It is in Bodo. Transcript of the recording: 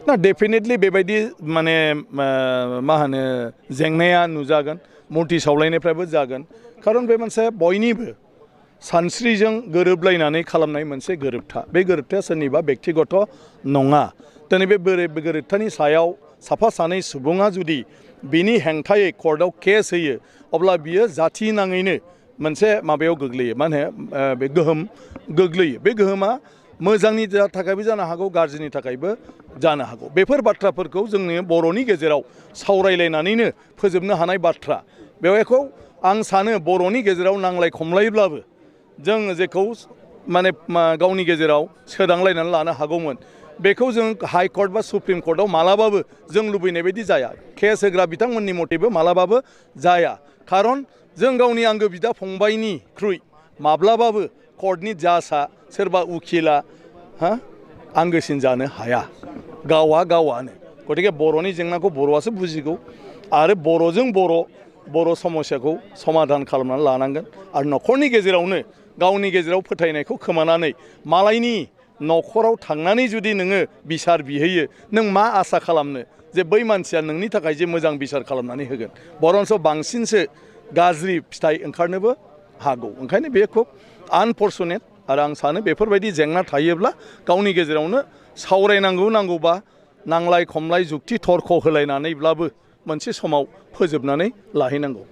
ना डेफिनेटलि बेबायदि माने मा होनो जेंनाया नुजागोन मुर्ति सावलायनायफ्राबो जागोन खारन बे मोनसे बयनिबो सानस्रिजों गोरोबलायनानै खालामनाय मोनसे गोरोबथा बे गोरोबथाया सोरनिबा बेक्तिगत नङा दिनै बे गोरोबथानि सायाव साफा सानै सुबुङा जुदि बिनि हेंथायै कर्टआव केस होयो अब्ला बियो जाथि नाङैनो मोनसे माबायाव गोग्लैयो मा होनो बे गोहोम गोग्लैयो बे गोहोमा मोजांनि थाखायबो जानो हागौ गाज्रिनि थाखायबो जानो हागौ बेफोर बाथ्राफोरखौ जोंनि बर'नि गेजेराव सावरायलायनानैनो फोजोबनो हानाय बाथ्रा बेवहायखौ आं सानो बर'नि गेजेराव नांलाय खमलायब्लाबो जों जेखौ माने गावनि गेजेराव सोदांलायनानै लानो हागौमोन बेखौ जों हाई कर्ट बा सुप्रिम कर्टआव मालाबाबो जों लुबैनाय बायदि जाया केस होग्रा बिथांमोननि मथेबो मालाबाबो जाया खारन जों गावनि आंगो बिदा फंबायनिख्रुइ माब्लाबाबो कर्टनि जाजआ सोरबा उकिला आंगोसिन जानो हाया गावानो गतिके बर'नि जेंनाखौ बर'आसो बुजिगौ आरो बर'जों बर' समस्याखौ समाधान खालामनानै लानांगोन आरो न'खरनि गेजेरावनो गावनि गेजेराव फोथायनायखौ खोमानानै मालायनि न'खराव थांनानै जुदि नोङो बिसार बिहैयो नों मा आसा खालामनो जे बै मानसिया नोंनि थाखाय जे मोजां बिसार खालामनानै होगोन बरन्स बांसिनसो गाज्रि फिथाइ ओंखारनोबो हागौ ओंखायनो बे खुब आनफर्चुनेट आरो आं सानो बेफोरबायदि जेंना थायोब्ला गावनि गेजेरावनो नांगौबा नांलाय खमलाय जुक्ति तर्क होलायनानैब्लाबो मोनसे समाव फोजोबनानै लाहैनांगौ